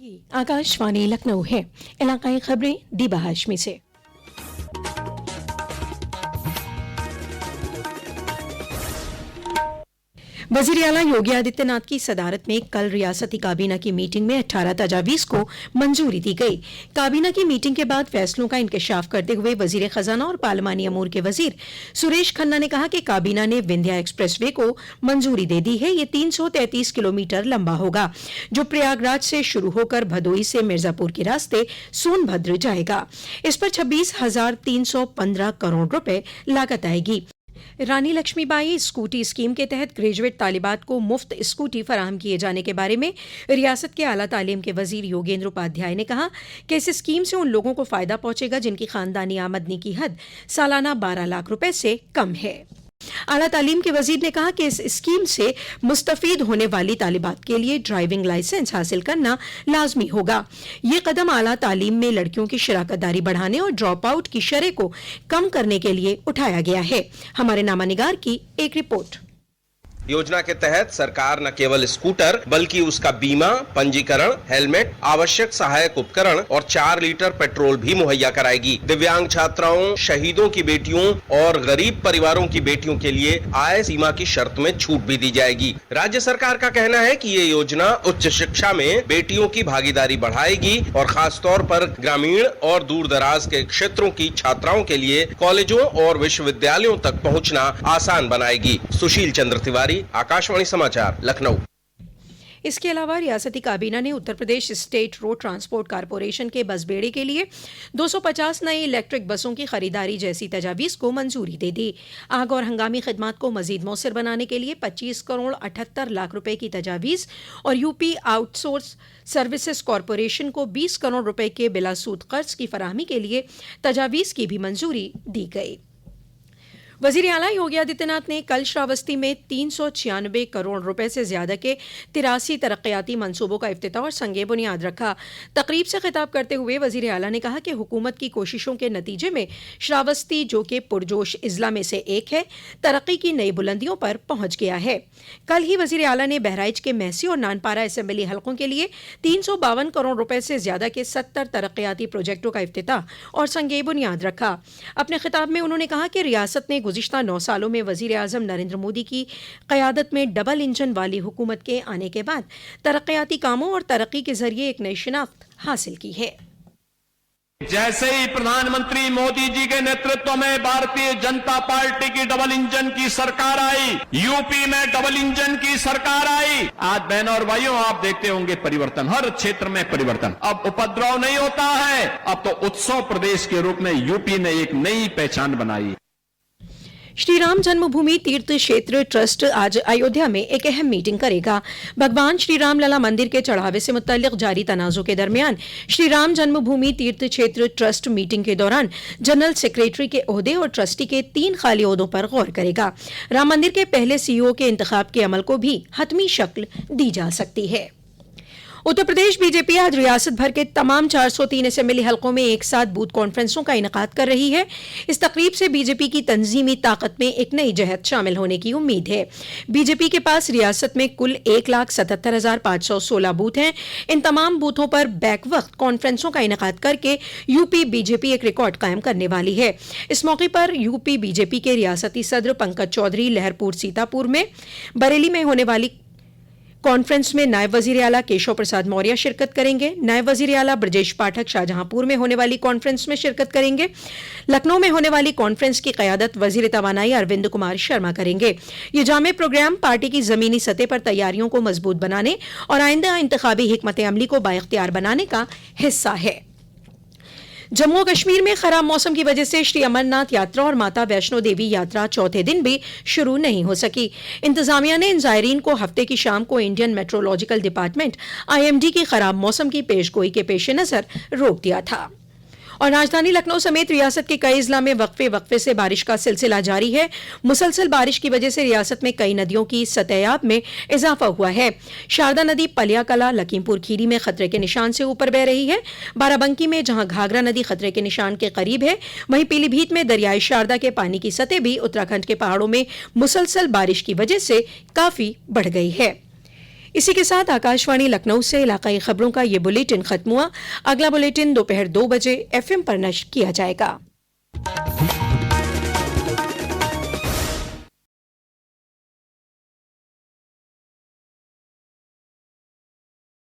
आकाशवाणी लखनऊ है। इलाकाई खबरें दीबा हाशमी से। वज़ीर आला योगी आदित्यनाथ की सदारत में कल रियासती काबीना की मीटिंग में 18 तजावीज़ को मंजूरी दी गई। काबीना की मीटिंग के बाद फैसलों का इंकशाफ करते हुए वज़ीर खजाना और पार्लिमानी अमूर के वज़ीर सुरेश खन्ना ने कहा कि काबीना ने विंध्या एक्सप्रेसवे को मंजूरी दे दी है। ये 333 किलोमीटर लंबा होगा, जो प्रयागराज से शुरू होकर भदोई से मिर्जापुर के रास्ते सोनभद्र जाएगा। इस पर 26,315 करोड़ रुपए लागत आएगी। रानी लक्ष्मीबाई स्कूटी स्कीम के तहत ग्रेजुएट तालिबात को मुफ्त स्कूटी फराहम किए जाने के बारे में रियासत के आला तालीम के वजीर योगेंद्र उपाध्याय ने कहा कि इस स्कीम से उन लोगों को फायदा पहुंचेगा जिनकी खानदानी आमदनी की हद सालाना 12 लाख रुपए से कम है। आला तालीम के वजीर ने कहा कि इस स्कीम से मुस्तफीद होने वाली तालिबात के लिए ड्राइविंग लाइसेंस हासिल करना लाजमी होगा। ये कदम आला तालीम में लड़कियों की शराकतदारी बढ़ाने और ड्रॉप आउट की शरह को कम करने के लिए उठाया गया है। हमारे नामानिगार की एक रिपोर्ट। योजना के तहत सरकार न केवल स्कूटर बल्कि उसका बीमा, पंजीकरण, हेलमेट, आवश्यक सहायक उपकरण और 4 लीटर पेट्रोल भी मुहैया कराएगी। दिव्यांग छात्राओं, शहीदों की बेटियों और गरीब परिवारों की बेटियों के लिए आय सीमा की शर्त में छूट भी दी जाएगी। राज्य सरकार का कहना है कि ये योजना उच्च शिक्षा में बेटियों की भागीदारी बढ़ाएगी और खास तौर पर ग्रामीण और दूर दराज के क्षेत्रों की छात्राओं के लिए कॉलेजों और विश्वविद्यालयों तक पहुँचना आसान बनाएगी। सुशील चंद्र तिवारी, आकाशवाणी समाचार, लखनऊ। इसके अलावा रियासती काबीना ने Uttar Pradesh state road transport corporation के बस बेड़े के लिए 250 नई इलेक्ट्रिक बसों की खरीदारी जैसी तजावीज़ को मंजूरी दे दी। आग और हंगामी खिदमात को मजीद मौसर बनाने के लिए 25 करोड़ 78 लाख रुपए की तजावीज़ और यूपी आउटसोर्स सर्विसेज कॉरपोरेशन को 20 करोड़ रुपए के बिलासूद कर्ज की फराहमी के लिए तजावीज़ की भी मंजूरी दी गई। वज़ीर आला योगी आदित्यनाथ ने कल श्रावस्ती में 396 करोड़ रुपए से ज्यादा के 83 तरक्याती मंसूबों का इफ्तिताह और संगे बुनियाद रखा। तकरीब से खिताब करते हुए वज़ीर आला ने कहा कि हुकूमत की कोशिशों के नतीजे में श्रावस्ती, जो कि पुरजोश इजला में से एक है, तरक्की की नई बुलंदियों पर पहुंच गया है। कल ही वज़ीर आला ने बहराइच के महसी और नानपारा असेंबली हलकों के लिए 352 करोड़ रुपए से ज्यादा के 70 तरक्याती प्रोजेक्टों का इफ्तिताह और संगे बुनियाद रखा। अपने खिताब में उन्होंने कहा कि रियासत ने गुज़िश्ता 9 सालों में वज़ीर आज़म नरेंद्र मोदी की क़यादत में डबल इंजन वाली हुकूमत के आने के बाद तरक्याती कामों और तरक्की के जरिए एक नई शिनाख्त हासिल की है। जैसे ही प्रधानमंत्री मोदी जी के नेतृत्व में भारतीय जनता पार्टी की डबल इंजन की सरकार आई, यूपी में डबल इंजन की सरकार आई, आज बहनों और भाइयों आप देखते होंगे परिवर्तन, हर क्षेत्र में परिवर्तन। अब उपद्रव नहीं होता है, अब तो उत्सव प्रदेश के रूप में यूपी ने एक नई पहचान बनाई। श्री राम जन्मभूमि तीर्थ क्षेत्र ट्रस्ट आज अयोध्या में एक अहम मीटिंग करेगा। भगवान श्री राम लला मंदिर के चढ़ावे से मुतल्लिक जारी तनाज़ुर के दरमियान श्री राम जन्मभूमि तीर्थ क्षेत्र ट्रस्ट मीटिंग के दौरान जनरल सेक्रेटरी के ओहदे और ट्रस्टी के 3 खाली ओहदों पर गौर करेगा। राम मंदिर के पहले सीईओ के इंतखाब के अमल को भी हतमी शक्ल दी जा सकती है। उत्तर प्रदेश बीजेपी आज रियासत भर के तमाम 403 असेंबली हलकों में एक साथ बूथ कॉन्फ्रेंसों का इनेकाद कर रही है। इस तकरीब से बीजेपी की तंजीमी ताकत में एक नई जहत शामिल होने की उम्मीद है। बीजेपी के पास रियासत में कुल 1,77,516 बूथ हैं। इन तमाम बूथों पर बैक वक्त कॉन्फ्रेंसों का इनेकाद करके यूपी बीजेपी एक रिकॉर्ड कायम करने वाली है। इस मौके पर यूपी बीजेपी के रियासती सदर पंकज चौधरी लहरपुर सीतापुर में, बरेली में होने वाली कॉन्फ्रेंस में नायब वजीर आला केशव प्रसाद मौर्य शिरकत करेंगे। नायब वजीर आला ब्रजेश पाठक शाहजहांपुर में होने वाली कॉन्फ्रेंस में शिरकत करेंगे। लखनऊ में होने वाली कॉन्फ्रेंस की क़यादत वजीर तवानाई अरविंद कुमार शर्मा करेंगे। ये जामे प्रोग्राम पार्टी की ज़मीनी सतह पर तैयारियों को मजबूत बनाने और आइंदा इंतखाबी हिकमत अमली को बाइख्तियार बनाने का हिस्सा है। जम्मू कश्मीर में खराब मौसम की वजह से श्री अमरनाथ यात्रा और माता वैष्णो देवी यात्रा चौथे दिन भी शुरू नहीं हो सकी। इंतजामिया ने इन ज़ायरीन को हफ्ते की शाम को इंडियन मेट्रोलॉजिकल डिपार्टमेंट IMD की खराब मौसम की पेशगोई के पेश नज़र रोक दिया था। और राजधानी लखनऊ समेत रियासत के कई जिला में वक्फे से बारिश का सिलसिला जारी है। मुसलसल बारिश की वजह से रियासत में कई नदियों की सतह में इजाफा हुआ है। शारदा नदी पलिया कला लखीमपुर खीरी में खतरे के निशान से ऊपर बह रही है। बाराबंकी में जहां घाघरा नदी खतरे के निशान के करीब है, वहीं पीलीभीत में दरियाई शारदा के पानी की सतह भी उत्तराखंड के पहाड़ों में मुसलसल बारिश की वजह से काफी बढ़ गई है। इसी के साथ आकाशवाणी लखनऊ से इलाकाई खबरों का ये बुलेटिन खत्म हुआ। अगला बुलेटिन दोपहर 2 बजे FM पर नश्र किया जाएगा।